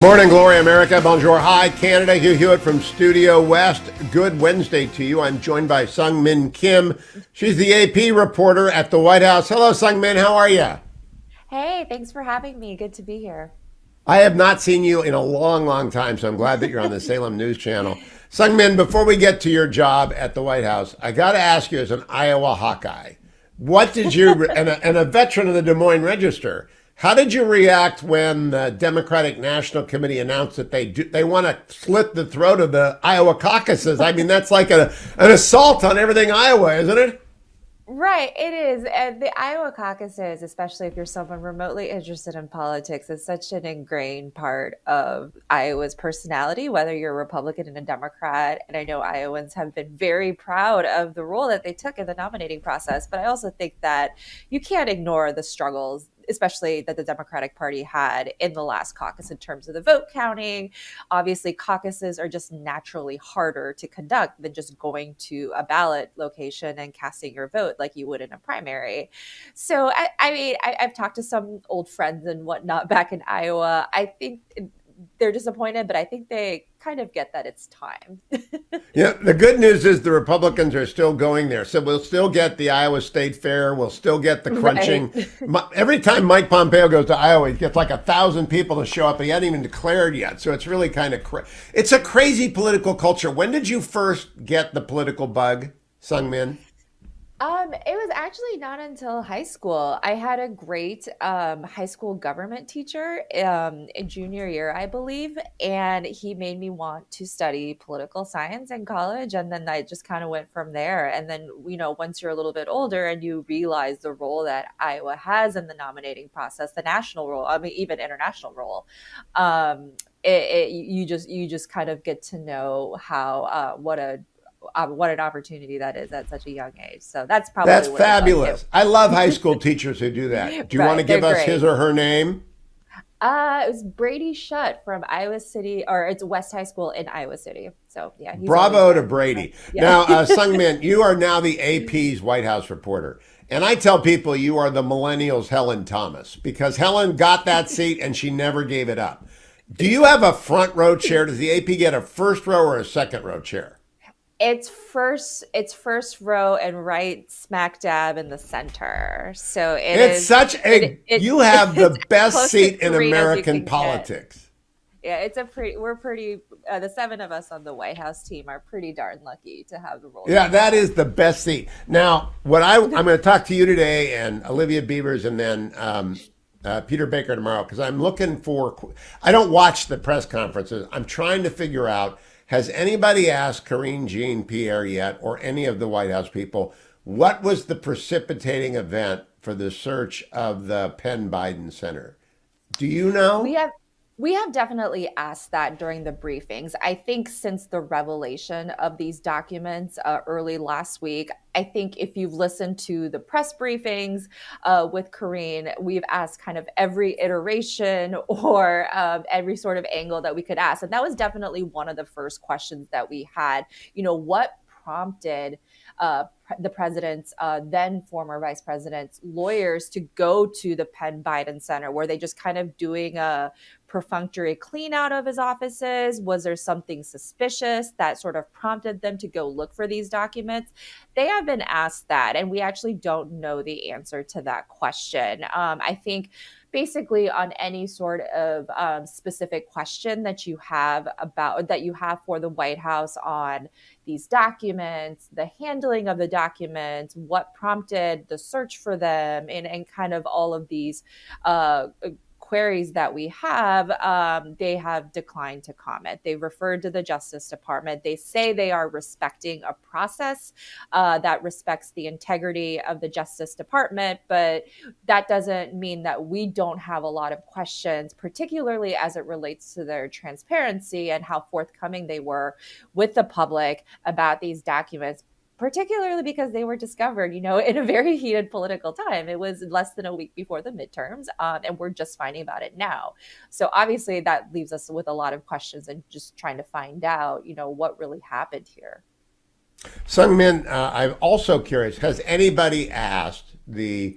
Morning, Glory America. Bonjour. Hi, Canada. Hugh Hewitt from Studio West. Good Wednesday to you. I'm joined by Seung Kim. She's the AP reporter at the White House. Hello, Seung. How are you? Hey, thanks for having me. Good to be here. I have not seen you in a long, long time, so I'm glad that you're on the Salem News Channel. Seung, before we get to your job at the White House, I got to ask you as an Iowa Hawkeye, what did you, and a veteran of the Des Moines Register, how did you react when the Democratic National Committee announced that they want to slit the throat of the Iowa caucuses? I mean, that's like an assault on everything Iowa, isn't it? Right, it is. And the Iowa caucuses, especially if you're someone remotely interested in politics, is such an ingrained part of Iowa's personality, whether you're a Republican and a Democrat. And I know Iowans have been very proud of the role that they took in the nominating process. But I also think that you can't ignore the struggles, especially that the Democratic Party had in the last caucus in terms of the vote counting. Obviously, caucuses are just naturally harder to conduct than just going to a ballot location and casting your vote like you would in a primary. So, I've talked to some old friends and whatnot back in Iowa. I think they're disappointed, but I think they kind of get that it's time. Yeah, the good news is the Republicans are still going there. So we'll still get the Iowa State Fair. We'll still get the Right. crunching. Every time Mike Pompeo goes to Iowa, he gets like 1,000 people to show up. He hadn't even declared yet. So it's really kind of it's a crazy political culture. When did you first get the political bug, Sung Min? It was actually not until high school. I had a great high school government teacher in junior year, I believe, and he made me want to study political science in college, and then I just kind of went from there. And then, once you're a little bit older and you realize the role that Iowa has in the nominating process, the national role, I mean, even international role, you just kind of get to know how what an opportunity that is at such a young age. So that's That's probably where the bug hit. fabulous. I love high school teachers who do that. Do you want to Right, they're give us his great. or her name? It was Brady Shutt from Iowa City, or it's West High School in Iowa City. So yeah, he's always Bravo to been, Brady. yeah. Now, Sung Min, you are now the AP's White House reporter. And I tell people you are the millennials' Helen Thomas because Helen got that seat and she never gave it up. Do you have a front row chair? Does the AP get a first row or a second row chair? It's first row and right smack dab in the center. So it It's is such it a, it you have the it's as best close to seat in green as you American can get. politics. Yeah, we're pretty, the seven of us on the White House team are pretty darn lucky to have the role that Yeah, we that have. is the best seat. Now, I'm going to talk to you today and Olivia Beavers and then Peter Baker tomorrow because I'm looking for. I don't watch the press conferences. I'm trying to figure out has anybody asked Karine Jean Pierre yet or any of the White House people what was the precipitating event for the search of the Penn Biden Center? Do you We know? have we have definitely asked that during the briefings. I think since the revelation of these documents early last week, I think if you've listened to the press briefings with Karine, we've asked kind of every iteration or every sort of angle that we could ask. And that was definitely one of the first questions that we had. What prompted the president's then former vice president's lawyers to go to the Penn Biden Center? Were they just kind of doing a perfunctory clean out of his offices? Was there something suspicious that sort of prompted them to go look for these documents? They have been asked that, and we actually don't know the answer to that question. I think basically on any sort of specific question that you have for the White House on these documents, the handling of the documents, what prompted the search for them, and kind of all of these uh, queries that we have, they have declined to comment. They referred to the Justice Department. They say they are respecting a process that respects the integrity of the Justice Department, but that doesn't mean that we don't have a lot of questions, particularly as it relates to their transparency and how forthcoming they were with the public about these documents, particularly because they were discovered, in a very heated political time. It was less than a week before the midterms, and we're just finding about it now. So obviously that leaves us with a lot of questions and just trying to find out, what really happened here. Sung Min, I'm also curious. Has anybody asked the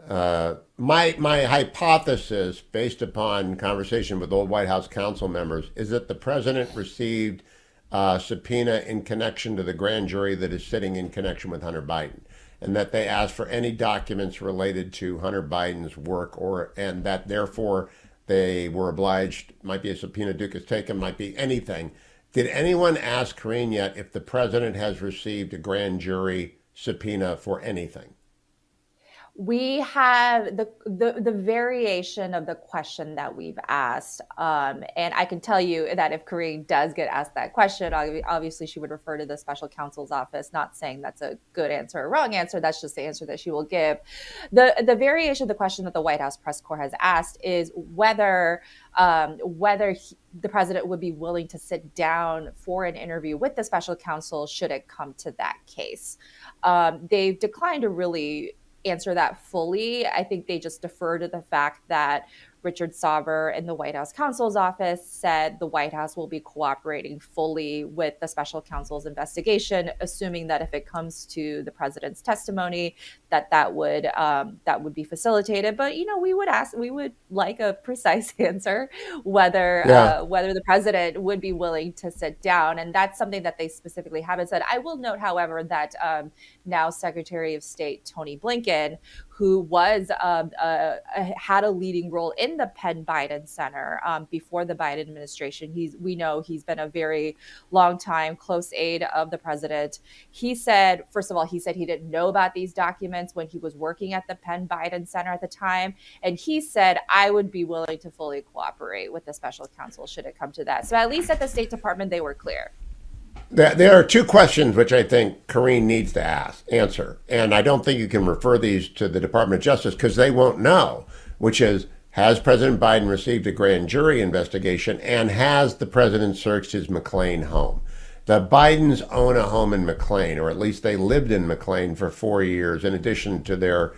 My hypothesis, based upon conversation with old White House council members, is that the president received a subpoena in connection to the grand jury that is sitting in connection with Hunter Biden, and that they asked for any documents related to Hunter Biden's work, and that therefore they were obliged. Might be a subpoena Duke taken, might be anything. Did anyone ask Karine yet if the president has received a grand jury subpoena for anything? We have the variation of the question that we've asked, and I can tell you that if Karine does get asked that question, obviously she would refer to the special counsel's office. Not saying that's a good answer or wrong answer. That's just the answer that she will give. The variation of the question that the White House press corps has asked is whether the president would be willing to sit down for an interview with the special counsel should it come to that case. They've declined to really answer that fully. I think they just defer to the fact that Richard Sauber in the White House counsel's office said the White House will be cooperating fully with the special counsel's investigation, assuming that if it comes to the president's testimony, that would be facilitated. But we would like a precise answer whether Yeah. whether the president would be willing to sit down, and that's something that they specifically haven't said. I will note, however, that now Secretary of State Tony Blinken, who was had a leading role in the Penn Biden Center before the Biden administration. We know he's been a very long time close aide of the president. He said, first of all, he didn't know about these documents when he was working at the Penn Biden Center at the time. And he said, I would be willing to fully cooperate with the special counsel should it come to that. So at least at the State Department, they were clear. There are two questions which I think Karine needs to answer, and I don't think you can refer these to the Department of Justice because they won't know, which is, has President Biden received a grand jury investigation, and has the president searched his McLean home? The Bidens own a home in McLean, or at least they lived in McLean for 4 years, in addition to their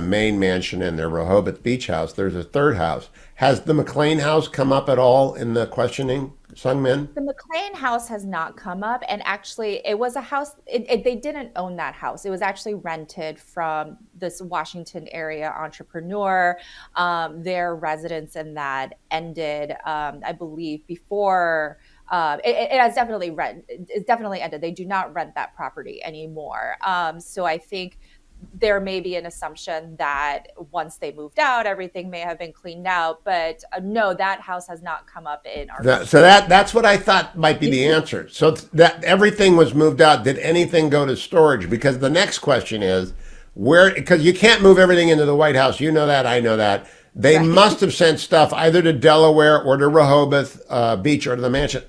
main mansion and their Rehoboth Beach house. There's a third house. Has the McLean house come up at all in the questioning, Seung Min? The McLean house has not come up. And actually, it was a house, they didn't own that house. It was actually rented from this Washington area entrepreneur. Their residence in that ended, I believe, before. It has definitely it's definitely ended. They do not rent that property anymore. So I think there may be an assumption that once they moved out, everything may have been cleaned out. But no, that house has not come up in our. That's what I thought might be the answer. So that everything was moved out. Did anything go to storage? Because the next question is where, because you can't move everything into the White House. You know that. I know that. They must have sent stuff either to Delaware or to Rehoboth Beach or to the mansion.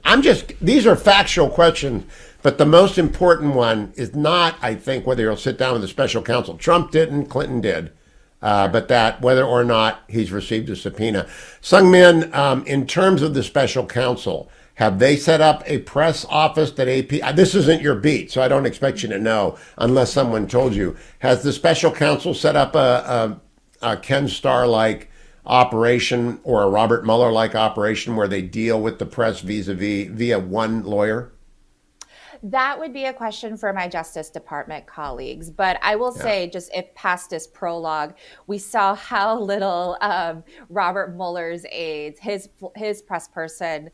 These are factual questions. But the most important one is not, I think, whether he'll sit down with the special counsel. Trump didn't, Clinton did, but that whether or not he's received a subpoena. Seung Min, in terms of the special counsel, have they set up a press office that AP? This isn't your beat, so I don't expect you to know unless someone told you. Has the special counsel set up a Ken Starr-like operation or a Robert Mueller-like operation where they deal with the press via one lawyer? That would be a question for my Justice Department colleagues. But I will say, just if past this prologue, we saw how little Robert Mueller's aides, his press person,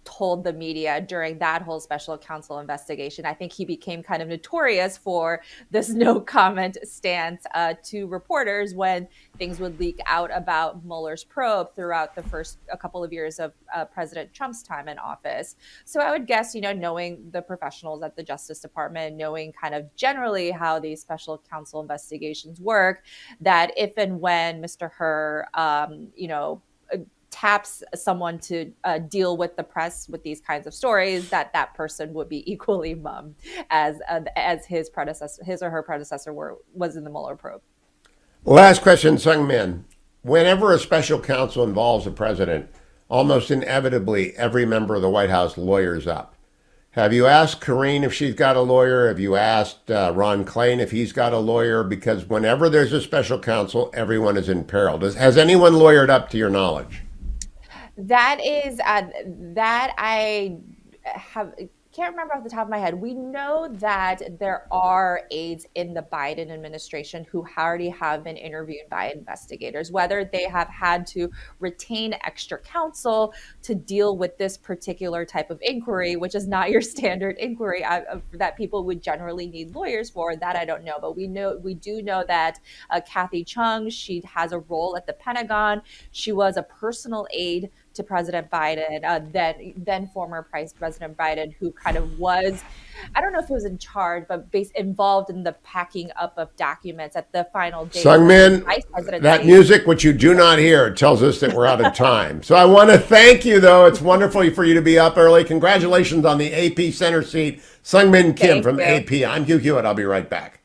told the media during that whole special counsel investigation. I think he became kind of notorious for this no comment stance to reporters when things would leak out about Mueller's probe throughout the first a couple of years of President Trump's time in office. So I would guess, knowing the professionals at the Justice Department, knowing kind of generally how these special counsel investigations work, that if and when Mr. Hur, taps someone to deal with the press with these kinds of stories, that person would be equally mum as his or her predecessor was in the Mueller probe. Last question, Seung Min. Whenever a special counsel involves a president, almost inevitably every member of the White House lawyers up. Have you asked Karine if she's got a lawyer? Have you asked Ron Klain if he's got a lawyer? Because whenever there's a special counsel, everyone is in peril. Has anyone lawyered up to your knowledge? That is that I have. can't remember off the top of my head. We know that there are aides in the Biden administration who already have been interviewed by investigators, whether they have had to retain extra counsel to deal with this particular type of inquiry, which is not your standard inquiry that people would generally need lawyers for. That I don't know, but we do know that Kathy Chung, she has a role at the Pentagon. She was a personal aide to President Biden, then former President Biden, who kind of was, I don't know if he was in charge, but involved in the packing up of documents at the final days of the Sungmin, vice presidency. that music, which you do not hear, tells us that we're out of time. So I want to thank you, though. It's wonderful for you to be up early. Congratulations on the AP center seat. Sungmin Kim Thank from you. AP. I'm Hugh Hewitt. I'll be right back.